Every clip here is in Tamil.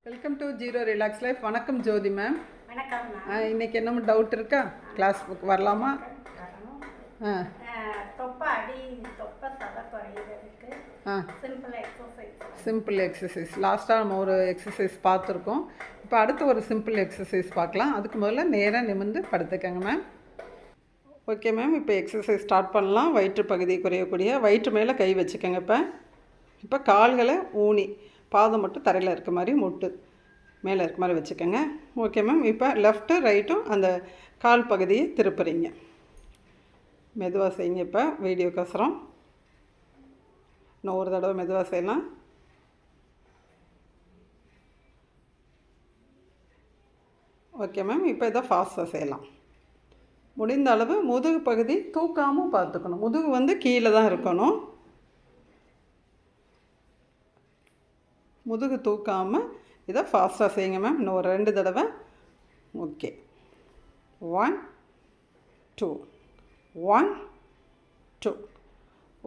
Welcome to zero relax life. வணக்கம் ஜோதி மேம். வணக்கம். இன்னைக்கு என்ன டவுட் இருக்கா? கிளாஸ் வரலாமா? சிம்பிள் எக்ஸசைஸ் லாஸ்ட்டாக நம்ம ஒரு எக்ஸசைஸ் பார்த்துருக்கோம். இப்போ அடுத்து ஒரு சிம்பிள் எக்ஸசைஸ் பார்க்கலாம். அதுக்கு முதல்ல நேராக நிமிர்ந்து படுத்துக்கங்க மேம். ஓகே மேம், இப்போ எக்ஸசைஸ் ஸ்டார்ட் பண்ணலாம். வயிற்று பகுதி குறையக்கூடிய வயிற்று மேலே கை வச்சுக்கோங்க. இப்போ கால்களை ஊனி பாதம் மட்டும் தரையில் இருக்க மாதிரி முட்டு மேலே இருக்க மாதிரி வச்சுக்கோங்க. ஓகே மேம், இப்போ லெஃப்ட்டு ரைட்டும் அந்த கால் பகுதியை திருப்புறீங்க. மெதுவாக செய்யுங்க. இப்போ வீடியோக்கோசரம் இன்னும் ஒரு தடவை மெதுவாக செய்யலாம். ஓகே மேம், இப்போ இதை ஃபாஸ்ட்டாக செய்யலாம். முடிந்த அளவு முதுகு பகுதி தூக்காமல் பார்த்துக்கணும். முதுகு கீழே தான் இருக்கணும். முதுகு தூக்காமல் இதை ஃபாஸ்ட்டாக செய்யுங்க மேம். இன்னும் ஒரு 2 தடவை. ஓகே, 1 2 1 2.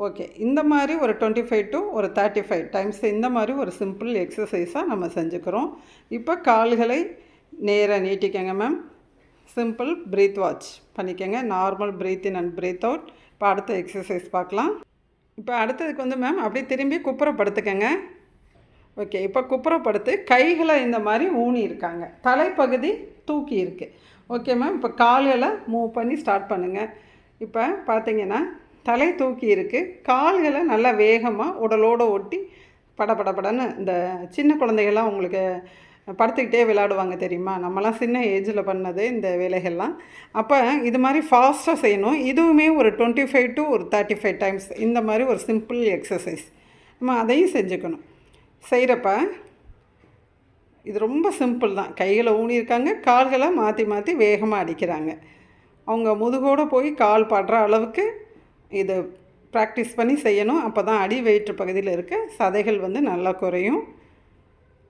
ஓகே, இந்த மாதிரி ஒரு 25 to 35 டைம்ஸ் இந்த மாதிரி ஒரு சிம்பிள் எக்ஸசைஸாக நம்ம செஞ்சுக்கிறோம். இப்போ கால்களை நேராக நீட்டிக்கங்க மேம். சிம்பிள் ப்ரீத் வாட்ச் பண்ணிக்கோங்க. Normal breath in and breath out. இப்போ அடுத்த எக்ஸசைஸ் பார்க்கலாம். இப்போ அடுத்ததுக்கு அப்படியே திரும்பி குப்புறப்படுத்துக்கங்க. ஓகே, இப்போ குப்புறப்படுத்து கைகளை இந்த மாதிரி ஊனி இருக்காங்க. தலைப்பகுதி தூக்கி இருக்குது. ஓகே மேம், இப்போ கால்களை மூவ் பண்ணி ஸ்டார்ட் பண்ணுங்கள். இப்போ பார்த்தீங்கன்னா தலை தூக்கி இருக்குது. கால்களை நல்லா வேகமாக உடலோடு ஒட்டி படபடன்னு இந்த சின்ன குழந்தைகள்லாம் உங்களுக்கு படுத்துக்கிட்டே விளையாடுவாங்க தெரியுமா? நம்மலாம் சின்ன ஏஜில் பண்ணது இந்த வேலைகள்லாம். அப்போ இது மாதிரி ஃபாஸ்ட்டாக செய்யணும். இதுவுமே ஒரு 25 to 35 டைம்ஸ் இந்த மாதிரி ஒரு சிம்பிள் எக்ஸசைஸ் நம்ம அதையும் செஞ்சுக்கணும். செய்கிறப்ப இது ரொம்ப சிம்பிள் தான். கைகளை ஊனியிருக்காங்க, கால்களை மாற்றி மாற்றி வேகமாக அடிக்கிறாங்க. அவங்க முதுகோடு போய் கால் படுற அளவுக்கு இது ப்ராக்டிஸ் பண்ணி செய்யணும். அப்போ தான் அடி வயிற்று பகுதியில் இருக்க சதைகள் நல்லா குறையும்.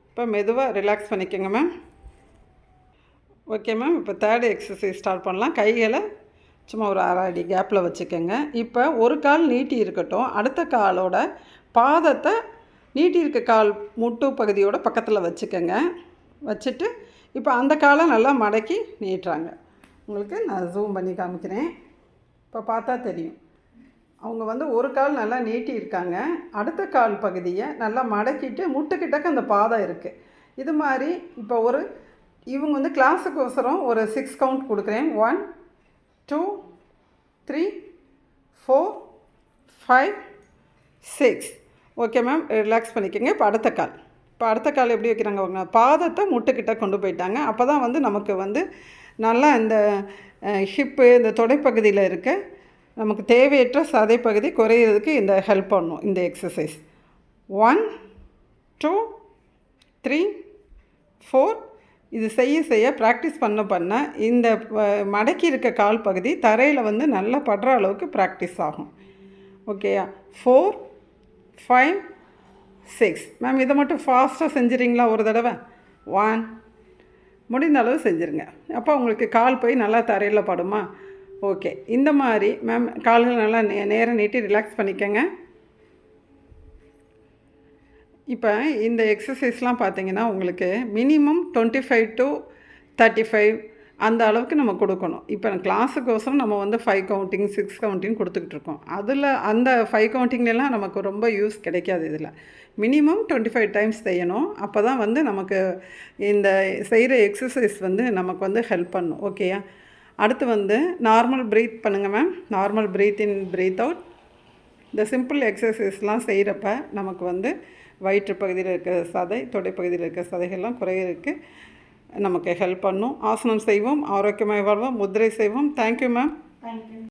இப்போ மெதுவாக ரிலாக்ஸ் பண்ணிக்கோங்க மேம். ஓகே மேம், இப்போ 3rd எக்ஸசைஸ் ஸ்டார்ட் பண்ணலாம். கைகளை சும்மா ஒரு 1/2 அடி கேப்பில் வச்சுக்கோங்க. இப்போ ஒரு கால் நீட்டி இருக்கட்டும். அடுத்த காலோட பாதத்தை நீட்டி இருக்க கால் முட்டு பகுதியோட பக்கத்தில் வச்சுக்கோங்க. வச்சுட்டு இப்போ அந்த காலை நல்லா மடக்கி நீட்டுறாங்க. உங்களுக்கு நான் ஜூம் பண்ணி காமிக்கிறேன். இப்போ பார்த்தா தெரியும். அவங்க ஒரு கால் நல்லா நீட்டி இருக்காங்க. அடுத்த கால் பகுதியை நல்லா மடக்கிட்டு முட்டுக்கிட்டக்க அந்த பாதம் இருக்குது. இது மாதிரி இப்போ இவங்க கிளாஸுக்கோசரம் ஒரு 6 கவுண்ட் கொடுக்குறேன். 1 2 3 4 5 6. ஓகே மேம், ரிலாக்ஸ் பண்ணிக்கோங்க. இப்போ அடுத்த கால் எப்படி வைக்கிறாங்க அவங்க பாதத்தை முட்டுக்கிட்ட கொண்டு போயிட்டாங்க. அப்போ தான் நமக்கு நல்லா இந்த ஹிப்பு இந்த தொடைப்பகுதியில் இருக்க நமக்கு தேவையற்ற சதைப்பகுதி குறையிறதுக்கு இந்த ஹெல்ப் பண்ணும் இந்த எக்ஸசைஸ். 1 2 3 4. இது செய்ய ப்ராக்டிஸ் பண்ண இந்த மடக்கி இருக்க கால் பகுதி தரையில் நல்லா படுற அளவுக்கு ப்ராக்டிஸ் ஆகும். ஓகேயா? 4 5 6. மேம் இதை மட்டும் ஃபாஸ்ட்டாக செஞ்சுறீங்களா? ஒரு தடவை 1 முடிந்த அளவு செஞ்சுருங்க. அப்போ உங்களுக்கு கால் போய் நல்லா தரையில் படுமா? ஓகே, இந்த மாதிரி மேம் கால்கள் நல்லா நேரம் நீட்டி ரிலாக்ஸ் பண்ணிக்கோங்க. இப்போ இந்த எக்ஸசைஸ்லாம் பார்த்தீங்கன்னா உங்களுக்கு மினிமம் 25 to 35 அந்த அளவுக்கு நம்ம கொடுக்கணும். இப்போ கிளாஸுக்கோசரம் நம்ம 5 கவுண்டிங் 6 கவுண்டிங் கொடுத்துக்கிட்டு இருக்கோம். அதில் அந்த 5 கவுண்டிங்லாம் நமக்கு ரொம்ப யூஸ் கிடைக்காது. இதில் மினிமம் 25 டைம்ஸ் செய்யணும். அப்போ தான் நமக்கு இந்த செய்கிற எக்ஸசைஸ் நமக்கு ஹெல்ப் பண்ணும். ஓகேயா? அடுத்து நார்மல் ப்ரீத் பண்ணுங்கள் ma'am. Normal breath in breathe out. இந்த சிம்பிள் எக்ஸசைஸ்லாம் செய்கிறப்ப நமக்கு வயிற்று பகுதியில் இருக்கிற சதை தொடைப்பகுதியில் இருக்கிற சதைகள்லாம் குறையிறதுக்கு நமக்கு ஹெல்ப் பண்ணும். ஆசனம் செய்வோம், ஆரோக்கியமாக வாழ்வோம், முத்திரை செய்வோம். Thank you ma'am. தேங்க்யூ.